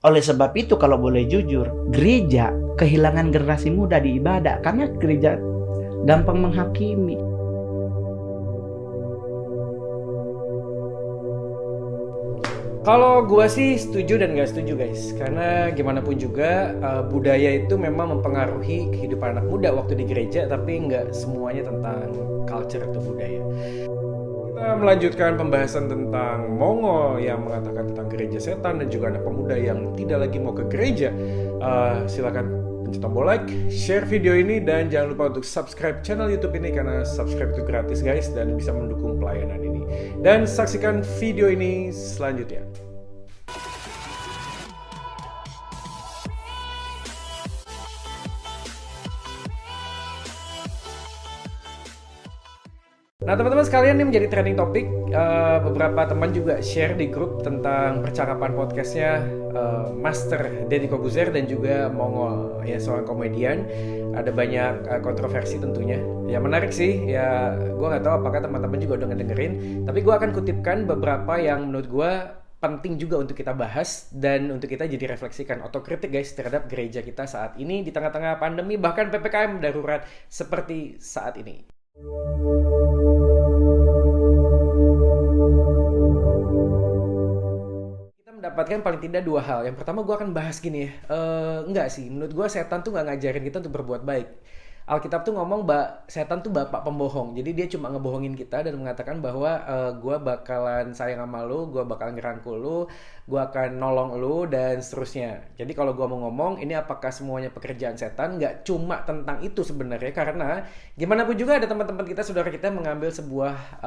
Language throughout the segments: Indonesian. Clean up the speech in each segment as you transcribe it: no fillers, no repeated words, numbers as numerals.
Oleh sebab itu kalau boleh jujur, gereja kehilangan generasi muda di ibadah karena gereja gampang menghakimi. Kalau gue sih setuju dan gak setuju guys, karena gimana pun juga budaya itu memang mempengaruhi kehidupan anak muda waktu di gereja, tapi nggak semuanya tentang culture atau budaya. Kita melanjutkan pembahasan tentang Mongol yang mengatakan tentang gereja setan dan juga anak pemuda yang tidak lagi mau ke gereja. Silakan pencet tombol like, share video ini, dan jangan lupa untuk subscribe channel YouTube ini karena subscribe itu gratis guys dan bisa mendukung pelayanan ini. Dan saksikan video ini selanjutnya. Nah teman-teman sekalian, ini menjadi trending topik. Beberapa teman juga share di grup tentang percakapan podcastnya Master Deddy Corbuzier dan juga Mongol, ya seorang komedian. Ada banyak kontroversi tentunya. Ya menarik sih, ya gue nggak tahu apakah teman-teman juga udah ngedengerin. Tapi gue akan kutipkan beberapa yang menurut gue penting juga untuk kita bahas dan untuk kita jadi refleksikan, otokritik guys terhadap gereja kita saat ini di tengah-tengah pandemi bahkan PPKM darurat seperti saat ini. Kita mendapatkan paling tidak dua hal. Yang pertama gue akan bahas gini ya, enggak sih, menurut gue setan tuh nggak ngajarin kita untuk berbuat baik. Alkitab tuh ngomong setan tuh bapak pembohong. Jadi dia cuma ngebohongin kita dan mengatakan bahwa gue bakalan sayang sama lu, gue bakalan ngerangkul lu, gue akan nolong lu dan seterusnya. Jadi kalau gue mau ngomong ini apakah semuanya pekerjaan setan, nggak cuma tentang itu sebenarnya, karena gimana pun juga ada teman-teman kita, saudara kita mengambil sebuah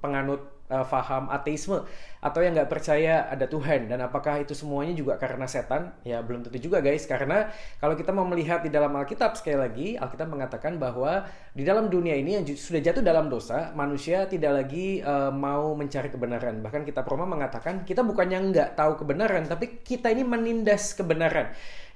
penganut faham ateisme atau yang nggak percaya ada Tuhan, dan apakah itu semuanya juga karena setan? Ya belum tentu juga guys, karena kalau kita mau melihat di dalam Alkitab, sekali lagi Alkitab mengatakan bahwa di dalam dunia ini yang sudah jatuh dalam dosa, manusia tidak lagi mau mencari kebenaran. Bahkan kitab Roma mengatakan kita bukannya nggak tahu kebenaran, tapi kita ini menindas kebenaran.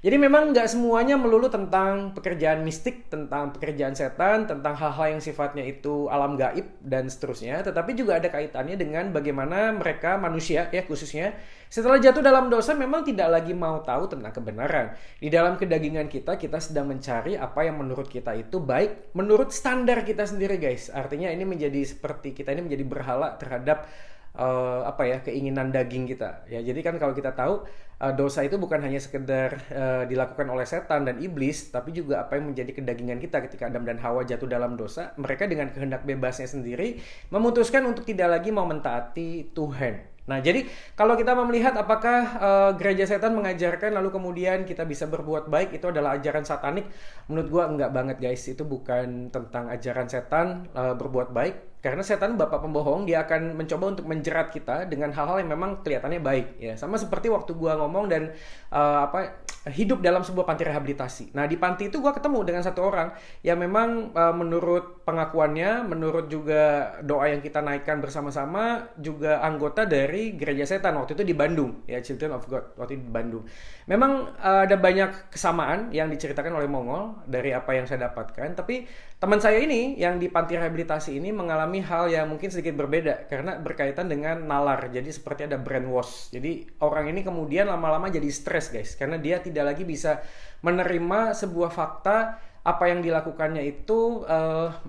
Jadi memang nggak semuanya melulu tentang pekerjaan mistik, tentang pekerjaan setan, tentang hal-hal yang sifatnya itu alam gaib dan seterusnya. Tetapi juga ada kaitannya dengan bagaimana mereka manusia ya khususnya setelah jatuh dalam dosa memang tidak lagi mau tahu tentang kebenaran. Di dalam kedagingan kita sedang mencari apa yang menurut kita itu baik, menurut standar kita sendiri guys. Artinya ini menjadi seperti kita ini menjadi berhala terhadap keinginan daging kita ya. Jadi kan kalau kita tahu dosa itu bukan hanya sekedar dilakukan oleh setan dan iblis, tapi juga apa yang menjadi kedagingan kita ketika Adam dan Hawa jatuh dalam dosa. Mereka dengan kehendak bebasnya sendiri memutuskan untuk tidak lagi mau mentaati Tuhan. Nah, jadi kalau kita mau melihat apakah gereja setan mengajarkan lalu kemudian kita bisa berbuat baik, itu adalah ajaran satanik, menurut gua enggak banget guys. Itu bukan tentang ajaran setan berbuat baik, karena setan bapak pembohong. Dia akan mencoba untuk menjerat kita dengan hal-hal yang memang kelihatannya baik ya. Sama seperti waktu gua ngomong dan hidup dalam sebuah panti rehabilitasi. Nah, di panti itu gua ketemu dengan satu orang yang memang menurut pengakuannya, menurut juga doa yang kita naikkan bersama-sama, juga anggota dari gereja setan waktu itu di Bandung ya, Children of God waktu itu di Bandung. Memang ada banyak kesamaan yang diceritakan oleh Mongol dari apa yang saya dapatkan, tapi teman saya ini yang di panti rehabilitasi ini mengalami hal yang mungkin sedikit berbeda karena berkaitan dengan nalar. Jadi seperti ada brainwash. Jadi orang ini kemudian lama-lama jadi stres guys, karena dia tidak lagi bisa menerima sebuah fakta apa yang dilakukannya itu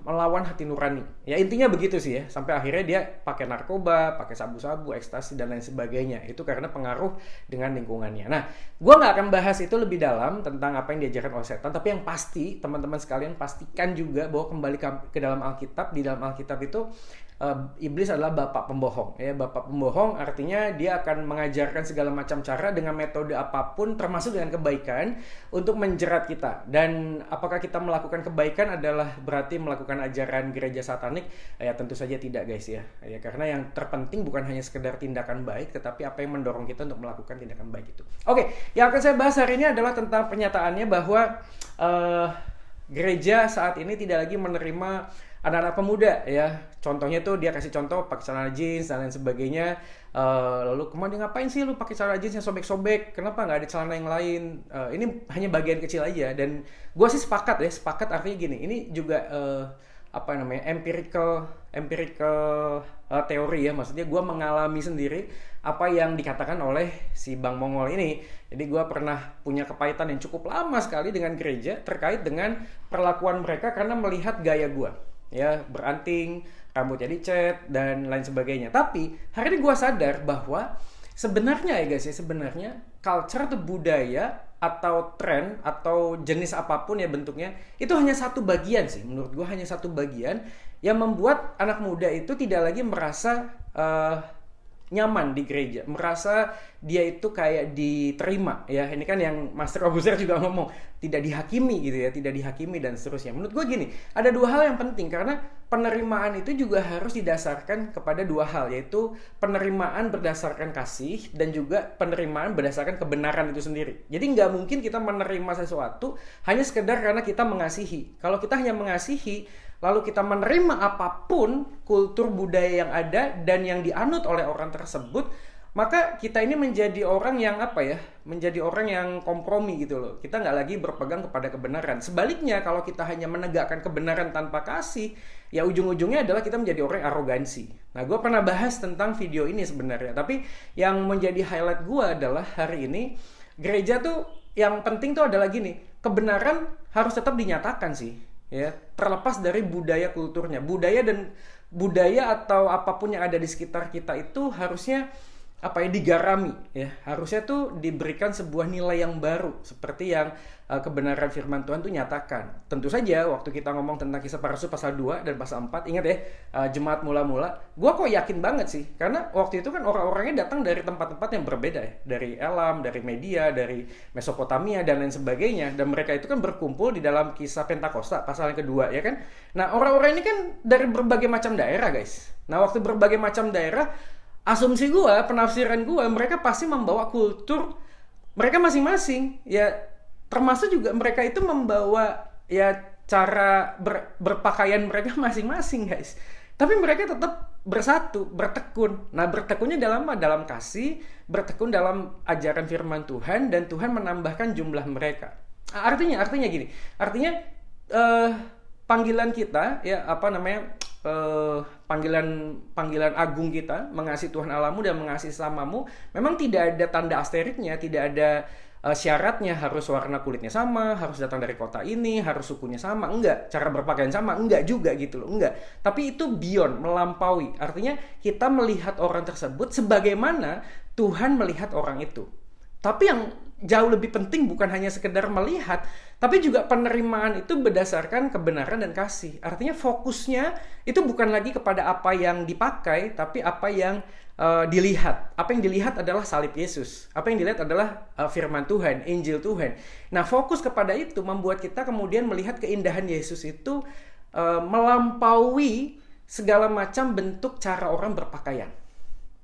melawan hati nurani. Ya intinya begitu sih ya. Sampai akhirnya dia pakai narkoba, pakai sabu-sabu, ekstasi dan lain sebagainya. Itu karena pengaruh dengan lingkungannya. Nah, gue nggak akan bahas itu lebih dalam tentang apa yang diajarkan oleh setan. Tapi yang pasti teman-teman sekalian pastikan juga bahwa kembali ke dalam Alkitab. Di dalam Alkitab itu iblis adalah bapak pembohong ya. Bapak pembohong artinya dia akan mengajarkan segala macam cara dengan metode apapun termasuk dengan kebaikan untuk menjerat kita. Dan apakah kita melakukan kebaikan adalah berarti melakukan ajaran gereja satanik? Ya tentu saja tidak guys ya. Ya karena yang terpenting bukan hanya sekedar tindakan baik, tetapi apa yang mendorong kita untuk melakukan tindakan baik itu. Oke, yang akan saya bahas hari ini adalah tentang pernyataannya bahwa gereja saat ini tidak lagi menerima anak-anak pemuda ya. Contohnya tuh dia kasih contoh pakai celana jeans dan lain sebagainya. Lalu kemudian ngapain sih lu pakai celana jeans yang sobek-sobek? Kenapa nggak ada celana yang lain? Ini hanya bagian kecil aja. Dan gue sih sepakat artinya gini. Ini juga apa namanya, empirical teori ya, maksudnya gue mengalami sendiri apa yang dikatakan oleh si Bang Mongol ini. Jadi gue pernah punya kepahitan yang cukup lama sekali dengan gereja terkait dengan perlakuan mereka karena melihat gaya gue, ya, beranting, rambutnya dicet dan lain sebagainya. Tapi hari ini gue sadar bahwa sebenarnya ya guys ya, sebenarnya culture atau budaya atau tren atau jenis apapun ya bentuknya, itu hanya satu bagian sih, menurut gue hanya satu bagian yang membuat anak muda itu tidak lagi merasa nyaman di gereja, merasa dia itu kayak diterima, ya. Ini kan yang Master Obuzer juga ngomong, tidak dihakimi gitu ya, tidak dihakimi dan seterusnya. Menurut gue gini, ada dua hal yang penting, karena penerimaan itu juga harus didasarkan kepada dua hal, yaitu penerimaan berdasarkan kasih dan juga penerimaan berdasarkan kebenaran itu sendiri. Jadi nggak mungkin kita menerima sesuatu hanya sekedar karena kita mengasihi. Kalau kita hanya mengasihi lalu kita menerima apapun kultur budaya yang ada dan yang dianut oleh orang tersebut, maka kita ini menjadi orang yang apa ya, menjadi orang yang kompromi gitu loh. Kita nggak lagi berpegang kepada kebenaran. Sebaliknya, kalau kita hanya menegakkan kebenaran tanpa kasih, ya ujung-ujungnya adalah kita menjadi orang yang arogansi. Nah, gue pernah bahas tentang video ini sebenarnya, tapi yang menjadi highlight gue adalah hari ini gereja tuh yang penting tuh adalah gini, kebenaran harus tetap dinyatakan sih, ya, terlepas dari budaya kulturnya. Budaya atau apapun yang ada di sekitar kita itu harusnya apa ya, digarami, ya, harusnya tuh diberikan sebuah nilai yang baru seperti yang kebenaran firman Tuhan tuh nyatakan. Tentu saja waktu kita ngomong tentang Kisah Para Rasul pasal 2 dan pasal 4, ingat ya, jemaat mula-mula, gue kok yakin banget sih, karena waktu itu kan orang-orangnya datang dari tempat-tempat yang berbeda ya, dari Elam, dari Media, dari Mesopotamia dan lain sebagainya, dan mereka itu kan berkumpul di dalam Kisah Pentakosta pasal yang kedua, ya kan. Nah, orang-orang ini kan dari berbagai macam daerah guys. Nah, waktu berbagai macam daerah, asumsi gue, penafsiran gue, mereka pasti membawa kultur mereka masing-masing, ya, termasuk juga mereka itu membawa ya cara berpakaian mereka masing-masing guys. Tapi mereka tetap bersatu, bertekun. Nah, bertekunnya dalam kasih, bertekun dalam ajaran firman Tuhan, dan Tuhan menambahkan jumlah mereka. Artinya gini, artinya panggilan kita, ya, apa namanya, panggilan agung kita, mengasihi Tuhan Allahmu dan mengasihi sesamamu, memang tidak ada tanda asteriknya, tidak ada syaratnya harus warna kulitnya sama, harus datang dari kota ini, harus sukunya sama, enggak, cara berpakaian sama, enggak juga gitu loh, enggak. Tapi itu beyond, melampaui. Artinya kita melihat orang tersebut sebagaimana Tuhan melihat orang itu. Tapi yang jauh lebih penting bukan hanya sekedar melihat, tapi juga penerimaan itu berdasarkan kebenaran dan kasih. Artinya fokusnya itu bukan lagi kepada apa yang dipakai, tapi apa yang dilihat. Apa yang dilihat adalah salib Yesus. Apa yang dilihat adalah firman Tuhan, Injil Tuhan. Nah, fokus kepada itu membuat kita kemudian melihat keindahan Yesus itu melampaui segala macam bentuk cara orang berpakaian.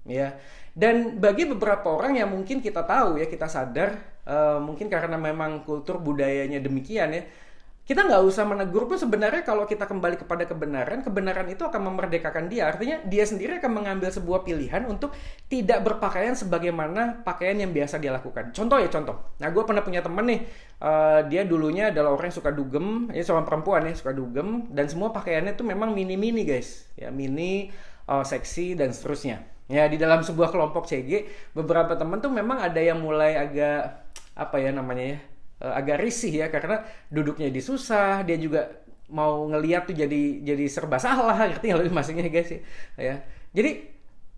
Ya. Dan bagi beberapa orang yang mungkin kita tahu, ya, kita sadar, mungkin karena memang kultur budayanya demikian, ya, kita nggak usah menegur pun sebenarnya. Kalau kita kembali kepada kebenaran itu akan memerdekakan dia. Artinya dia sendiri akan mengambil sebuah pilihan untuk tidak berpakaian sebagaimana pakaian yang biasa dia lakukan. Contoh. Nah, gue pernah punya temen nih, dia dulunya adalah orang yang suka dugem, ini seorang perempuan ya, suka dugem, dan semua pakaiannya tuh memang mini-mini guys, ya, mini, seksi dan seterusnya. Ya, di dalam sebuah kelompok CG, beberapa teman tuh memang ada yang mulai agak, apa ya namanya ya, agak risih ya, karena duduknya di susah, dia juga mau ngeliat tuh jadi serba salah, ngerti nggak lebih maksudnya guys ya. Jadi,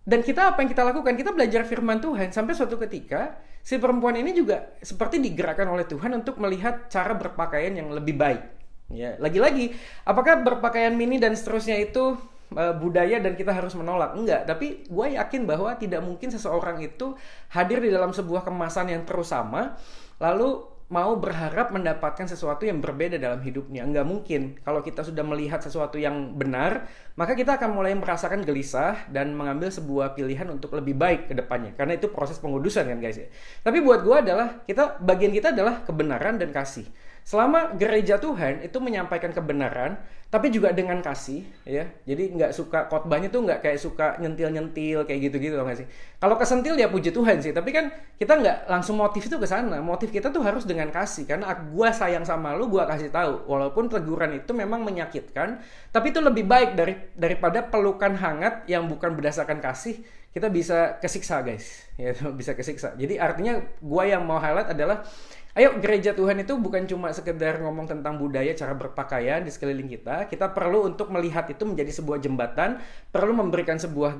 dan kita apa yang kita lakukan? Kita belajar firman Tuhan sampai suatu ketika si perempuan ini juga seperti digerakkan oleh Tuhan untuk melihat cara berpakaian yang lebih baik. Ya, lagi-lagi, apakah berpakaian mini dan seterusnya itu budaya dan kita harus menolak? Enggak, tapi gue yakin bahwa tidak mungkin seseorang itu hadir di dalam sebuah kemasan yang terus sama lalu mau berharap mendapatkan sesuatu yang berbeda dalam hidupnya. Enggak mungkin. Kalau kita sudah melihat sesuatu yang benar, maka kita akan mulai merasakan gelisah dan mengambil sebuah pilihan untuk lebih baik ke depannya. Karena itu proses pengudusan kan guys ya. Tapi buat gue adalah bagian kita adalah kebenaran dan kasih. Selama gereja Tuhan itu menyampaikan kebenaran, tapi juga dengan kasih, ya. Jadi nggak suka khotbahnya tuh nggak kayak suka nyentil-nyentil kayak gitu-gitu, nggak sih? Kalau kesentil ya puji Tuhan sih, tapi kan kita nggak langsung motif itu ke sana. Motif kita tuh harus dengan kasih, karena gua sayang sama lu, gua kasih tahu. Walaupun teguran itu memang menyakitkan, tapi itu lebih baik daripada pelukan hangat yang bukan berdasarkan kasih. Kita bisa kesiksa guys, ya bisa kesiksa. Jadi artinya gua yang mau highlight adalah ayo gereja Tuhan itu bukan cuma sekedar ngomong tentang budaya, cara berpakaian di sekeliling kita. Kita perlu untuk melihat itu menjadi sebuah jembatan, perlu memberikan sebuah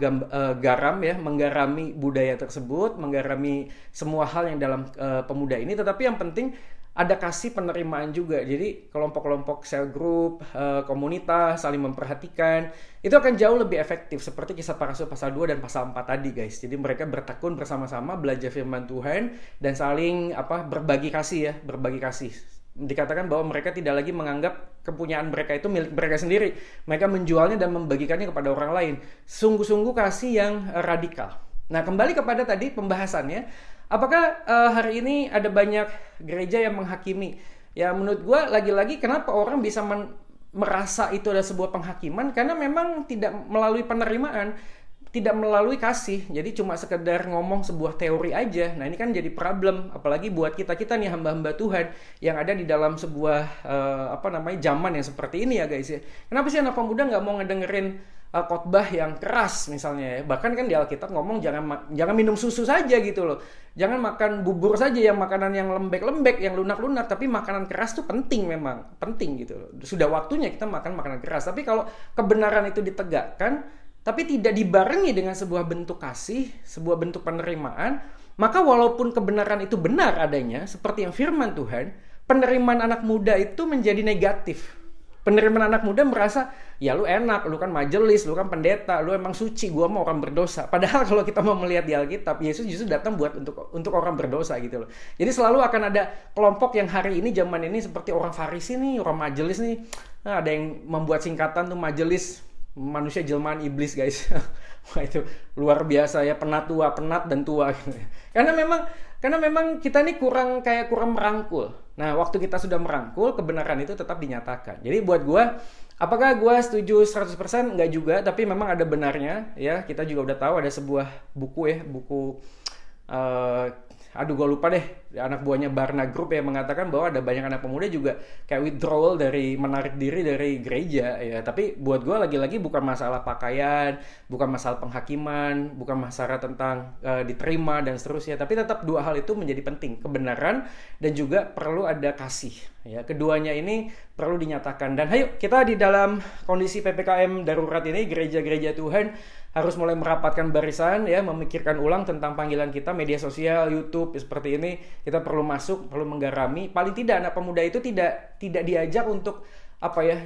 garam ya, menggarami budaya tersebut, menggarami semua hal yang dalam pemuda ini. Tetapi yang penting ada kasih penerimaan juga. Jadi kelompok-kelompok cell group, komunitas, saling memperhatikan, itu akan jauh lebih efektif seperti Kisah Para Rasul pasal 2 dan pasal 4 tadi guys. Jadi mereka bertekun bersama-sama belajar firman Tuhan dan saling berbagi kasih ya, berbagi kasih. Dikatakan bahwa mereka tidak lagi menganggap kepunyaan mereka itu milik mereka sendiri. Mereka menjualnya dan membagikannya kepada orang lain. Sungguh-sungguh kasih yang radikal. Nah, kembali kepada tadi pembahasannya. Apakah hari ini ada banyak gereja yang menghakimi? Ya menurut gue lagi-lagi kenapa orang bisa merasa itu adalah sebuah penghakiman? Karena memang tidak melalui penerimaan, tidak melalui kasih. Jadi cuma sekedar ngomong sebuah teori aja. Nah ini kan jadi problem, apalagi buat kita nih hamba-hamba Tuhan yang ada di dalam sebuah zaman yang seperti ini ya guys ya. Kenapa sih anak pemuda nggak mau ngedengerin khotbah yang keras misalnya ya. Bahkan kan di Alkitab ngomong jangan minum susu saja gitu loh. Jangan makan bubur saja yang makanan yang lembek-lembek, yang lunak-lunak, tapi makanan keras tuh penting memang, penting gitu loh. Sudah waktunya kita makan makanan keras. Tapi kalau kebenaran itu ditegakkan tapi tidak dibarengi dengan sebuah bentuk kasih, sebuah bentuk penerimaan, maka walaupun kebenaran itu benar adanya seperti yang firman Tuhan, penerimaan anak muda itu menjadi negatif. Penerimaan anak muda merasa, ya lu enak, lu kan majelis, lu kan pendeta, lu emang suci, gua mau orang berdosa. Padahal kalau kita mau melihat di Alkitab, Yesus justru datang buat untuk orang berdosa gitu loh. Jadi selalu akan ada kelompok yang hari ini, zaman ini seperti orang Farisi nih, orang majelis nih. Nah, ada yang membuat singkatan tuh majelis, manusia jelmaan iblis guys. Wah itu luar biasa ya, penat dan tua gitu. Karena memang kita ini kurang merangkul. Nah, waktu kita sudah merangkul, kebenaran itu tetap dinyatakan. Jadi buat gua, apakah gua setuju 100%? Enggak juga, tapi memang ada benarnya ya. Kita juga udah tahu ada sebuah buku gue lupa deh, anak buahnya Barna Group yang mengatakan bahwa ada banyak anak pemuda juga kayak withdrawal menarik diri dari gereja ya. Tapi buat gue lagi-lagi bukan masalah pakaian, bukan masalah penghakiman, bukan masalah tentang diterima dan seterusnya, tapi tetap dua hal itu menjadi penting, kebenaran dan juga perlu ada kasih ya. Keduanya ini perlu dinyatakan. Dan ayo kita di dalam kondisi PPKM darurat ini, gereja-gereja Tuhan harus mulai merapatkan barisan ya, memikirkan ulang tentang panggilan kita, media sosial, YouTube seperti ini. Kita perlu masuk, perlu menggarami. Paling tidak anak pemuda itu tidak diajak untuk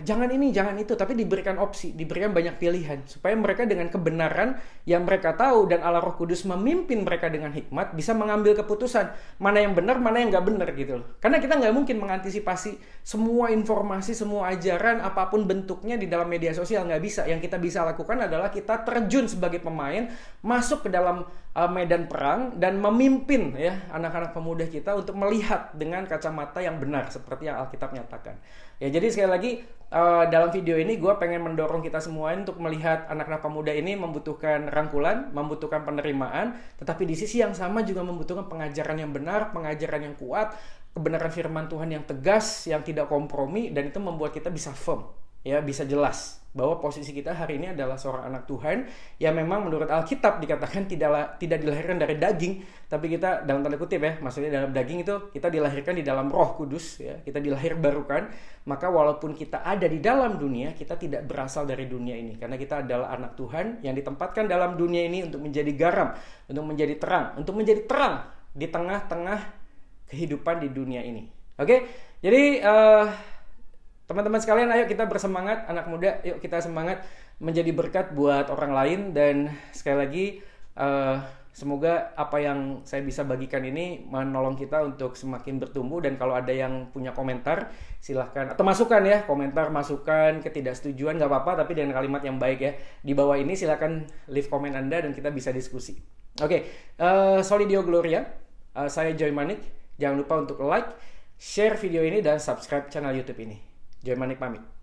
jangan ini, jangan itu, tapi diberikan opsi, diberikan banyak pilihan supaya mereka dengan kebenaran yang mereka tahu dan Allah Roh Kudus memimpin mereka dengan hikmat bisa mengambil keputusan mana yang benar, mana yang nggak benar gitu loh. Karena kita nggak mungkin mengantisipasi semua informasi, semua ajaran apapun bentuknya di dalam media sosial, nggak bisa. Yang kita bisa lakukan adalah kita terjun sebagai pemain, masuk ke dalam medan perang dan memimpin ya anak-anak pemuda kita untuk melihat dengan kacamata yang benar seperti yang Alkitab nyatakan. Ya jadi sekali lagi dalam video ini gue pengen mendorong kita semua untuk melihat anak-anak pemuda ini membutuhkan rangkulan, membutuhkan penerimaan, tetapi di sisi yang sama juga membutuhkan pengajaran yang benar, pengajaran yang kuat, kebenaran firman Tuhan yang tegas, yang tidak kompromi, dan itu membuat kita bisa firm, ya bisa jelas bahwa posisi kita hari ini adalah seorang anak Tuhan yang memang menurut Alkitab dikatakan tidak dilahirkan dari daging, tapi kita dalam tanda kutip ya, maksudnya dalam daging itu kita dilahirkan di dalam Roh Kudus ya, kita dilahirbarukan. Maka walaupun kita ada di dalam dunia, kita tidak berasal dari dunia ini, karena kita adalah anak Tuhan yang ditempatkan dalam dunia ini untuk menjadi garam, untuk menjadi terang di tengah-tengah kehidupan di dunia ini. Oke? Jadi teman-teman sekalian, ayo kita bersemangat, anak muda, yuk kita semangat menjadi berkat buat orang lain. Dan sekali lagi Semoga apa yang saya bisa bagikan ini menolong kita untuk semakin bertumbuh, dan kalau ada yang punya komentar silahkan, atau masukan ya, komentar, masukan, ketidaksetujuan nggak apa-apa, tapi dengan kalimat yang baik ya. Di bawah ini silahkan leave komen Anda dan kita bisa diskusi. Oke, Soli Deo Gloria, saya Joy Manik. Jangan lupa untuk like, share video ini, dan subscribe channel YouTube ini. Joy Manik pamit.